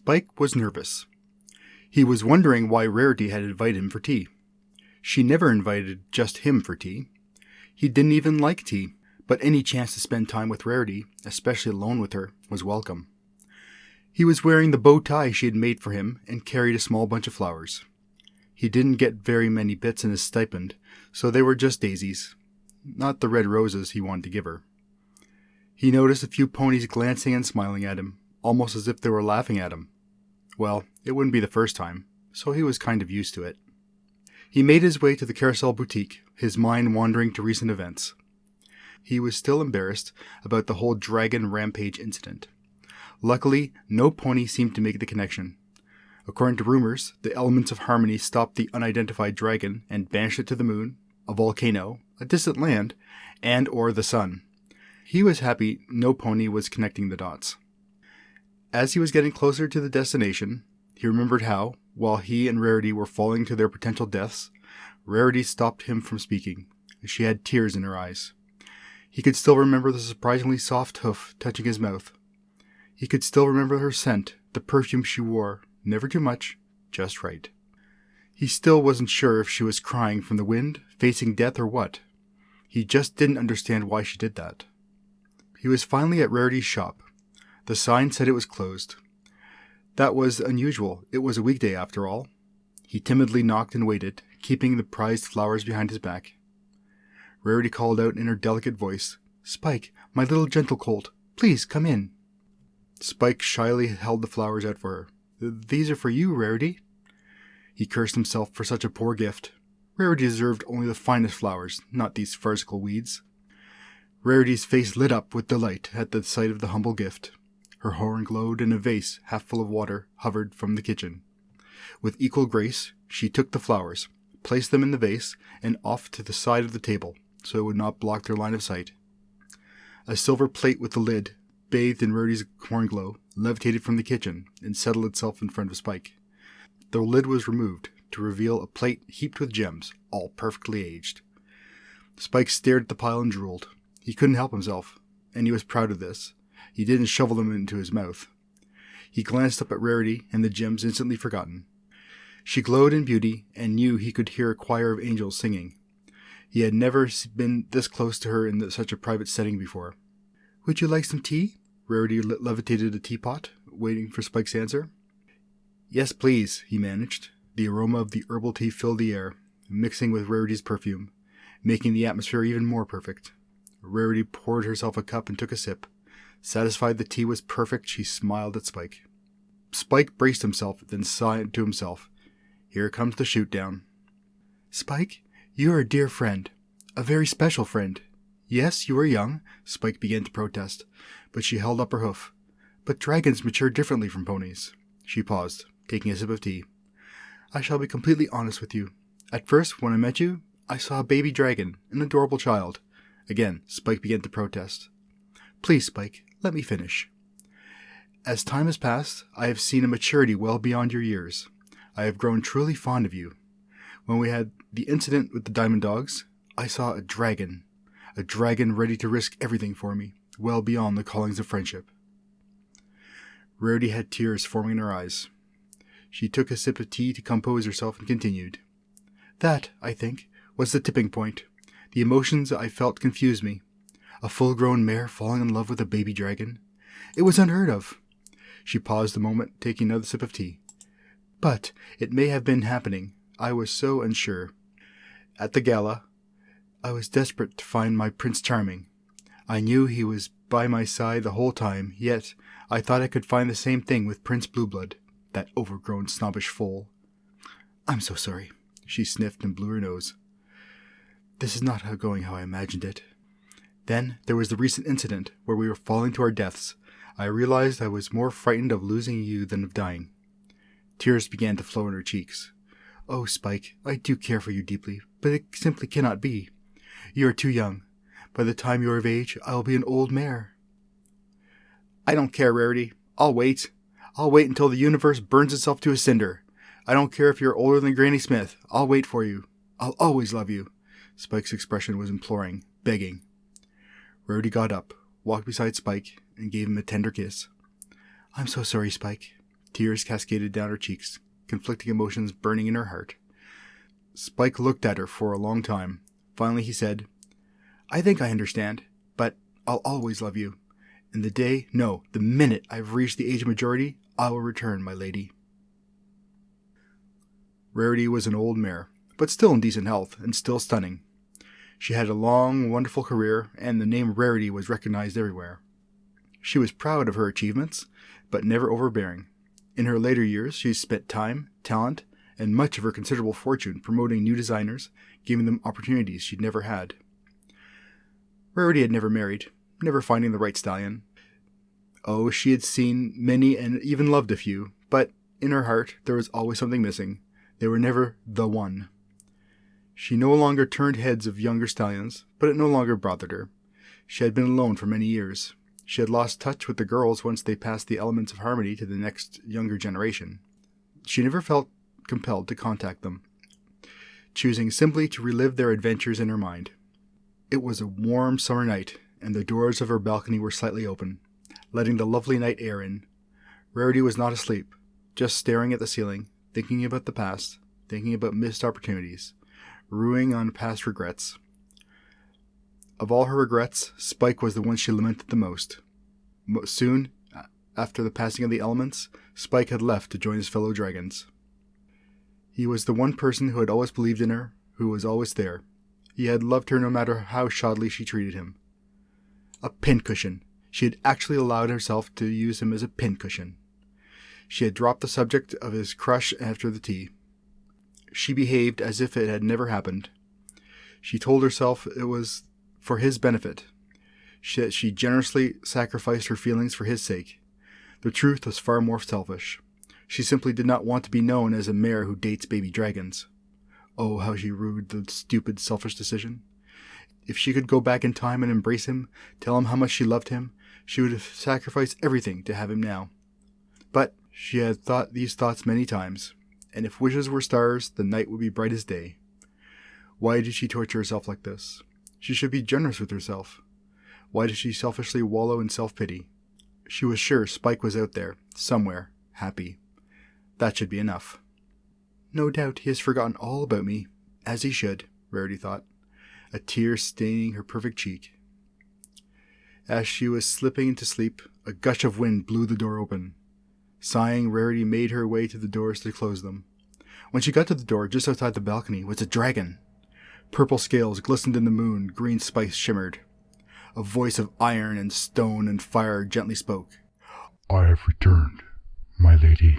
Spike was nervous. He was wondering why Rarity had invited him for tea. She never invited just him for tea. He didn't even like tea, but any chance to spend time with Rarity, especially alone with her, was welcome. He was wearing the bow tie she had made for him and carried a small bunch of flowers. He didn't get very many bits in his stipend, so they were just daisies, not the red roses he wanted to give her. He noticed a few ponies glancing and smiling at him, almost as if they were laughing at him. Well, it wouldn't be the first time, so he was kind of used to it. He made his way to the carousel boutique, his mind wandering to recent events. He was still embarrassed about the whole dragon rampage incident. Luckily, no pony seemed to make the connection. According to rumors, the elements of harmony stopped the unidentified dragon and banished it to the moon, a volcano, a distant land, and or the sun. He was happy no pony was connecting the dots. As he was getting closer to the destination, he remembered how, while he and Rarity were falling to their potential deaths, Rarity stopped him from speaking. She had tears in her eyes. He could still remember the surprisingly soft hoof touching his mouth. He could still remember her scent, the perfume she wore, never too much, just right. He still wasn't sure if she was crying from the wind, facing death, or what. He just didn't understand why she did that. He was finally at Rarity's shop. The sign said it was closed. That was unusual. It was a weekday after all. He timidly knocked and waited, keeping the prized flowers behind his back. Rarity called out in her delicate voice, "Spike, my little gentle colt, please come in." Spike shyly held the flowers out for her. "These are for you, Rarity." He cursed himself for such a poor gift. Rarity deserved only the finest flowers, not these farcical weeds. Rarity's face lit up with delight at the sight of the humble gift. Her horn glowed, and a vase, half full of water, hovered from the kitchen. With equal grace, she took the flowers, placed them in the vase, and off to the side of the table, so it would not block their line of sight. A silver plate with the lid, bathed in Rarity's horn glow, levitated from the kitchen and settled itself in front of Spike. The lid was removed, to reveal a plate heaped with gems, all perfectly aged. Spike stared at the pile and drooled. He couldn't help himself, and he was proud of this. He didn't shovel them into his mouth. He glanced up at Rarity, and the gems instantly forgotten. She glowed in beauty, and knew he could hear a choir of angels singing. He had never been this close to her in such a private setting before. "Would you like some tea?" Rarity levitated a teapot, waiting for Spike's answer. "Yes, please," he managed. The aroma of the herbal tea filled the air, mixing with Rarity's perfume, making the atmosphere even more perfect. Rarity poured herself a cup and took a sip. Satisfied the tea was perfect, she smiled at Spike. Spike braced himself, then sighed to himself. "Here comes the shoot-down." "Spike, you are a dear friend. A very special friend. Yes, you are young," Spike began to protest, but she held up her hoof. "But dragons mature differently from ponies." She paused, taking a sip of tea. "I shall be completely honest with you. At first, when I met you, I saw a baby dragon, an adorable child." Again, Spike began to protest. "Please, Spike, let me finish. As time has passed, I have seen a maturity well beyond your years. I have grown truly fond of you. When we had the incident with the diamond dogs, I saw a dragon ready to risk everything for me, well beyond the callings of friendship." Rarity had tears forming in her eyes. She took a sip of tea to compose herself and continued. "That, I think, was the tipping point. The emotions I felt confused me. A full-grown mare falling in love with a baby dragon. It was unheard of." She paused a moment, taking another sip of tea. "But it may have been happening. I was so unsure. At the gala, I was desperate to find my Prince Charming. I knew he was by my side the whole time, yet I thought I could find the same thing with Prince Blueblood, that overgrown snobbish foal. I'm so sorry." She sniffed and blew her nose. "This is not going how I imagined it. Then there was the recent incident where we were falling to our deaths. I realized I was more frightened of losing you than of dying." Tears began to flow in her cheeks. "Oh, Spike, I do care for you deeply, but it simply cannot be. You are too young. By the time you are of age, I will be an old mare." "I don't care, Rarity. I'll wait. I'll wait until the universe burns itself to a cinder. I don't care if you're older than Granny Smith. I'll wait for you. I'll always love you." Spike's expression was imploring, begging. Rarity got up, walked beside Spike, and gave him a tender kiss. "I'm so sorry, Spike." Tears cascaded down her cheeks, conflicting emotions burning in her heart. Spike looked at her for a long time. Finally he said, "I think I understand, but I'll always love you. And the minute I've reached the age of majority, I will return, my lady." Rarity was an old mare, but still in decent health and still stunning. She had a long, wonderful career, and the name Rarity was recognized everywhere. She was proud of her achievements, but never overbearing. In her later years, she spent time, talent, and much of her considerable fortune promoting new designers, giving them opportunities she'd never had. Rarity had never married, never finding the right stallion. Oh, she had seen many and even loved a few, but in her heart there was always something missing. They were never the one. She no longer turned heads of younger stallions, but it no longer bothered her. She had been alone for many years. She had lost touch with the girls once they passed the elements of harmony to the next younger generation. She never felt compelled to contact them, choosing simply to relive their adventures in her mind. It was a warm summer night, and the doors of her balcony were slightly open, letting the lovely night air in. Rarity was not asleep, just staring at the ceiling, thinking about the past, thinking about missed opportunities, ruing on past regrets. Of all her regrets, Spike was the one she lamented the most. Soon, after the passing of the elements, Spike had left to join his fellow dragons. He was the one person who had always believed in her, who was always there. He had loved her no matter how shoddily she treated him. A pincushion. She had actually allowed herself to use him as a pincushion. She had dropped the subject of his crush after the tea. She behaved as if it had never happened. She told herself it was for his benefit. She generously sacrificed her feelings for his sake. The truth was far more selfish. She simply did not want to be known as a mare who dates baby dragons. Oh, how she rued the stupid, selfish decision. If she could go back in time and embrace him, tell him how much she loved him, she would have sacrificed everything to have him now. But she had thought these thoughts many times, and if wishes were stars, the night would be bright as day. Why did she torture herself like this? She should be generous with herself. Why did she selfishly wallow in self-pity? She was sure Spike was out there, somewhere, happy. That should be enough. No doubt he has forgotten all about me, as he should, Rarity thought, a tear staining her perfect cheek. As she was slipping into sleep, a gush of wind blew the door open. Sighing, Rarity made her way to the doors to close them. When she got to the door, just outside the balcony, was a dragon. Purple scales glistened in the moon, green spice shimmered. A voice of iron and stone and fire gently spoke. "I have returned, my lady."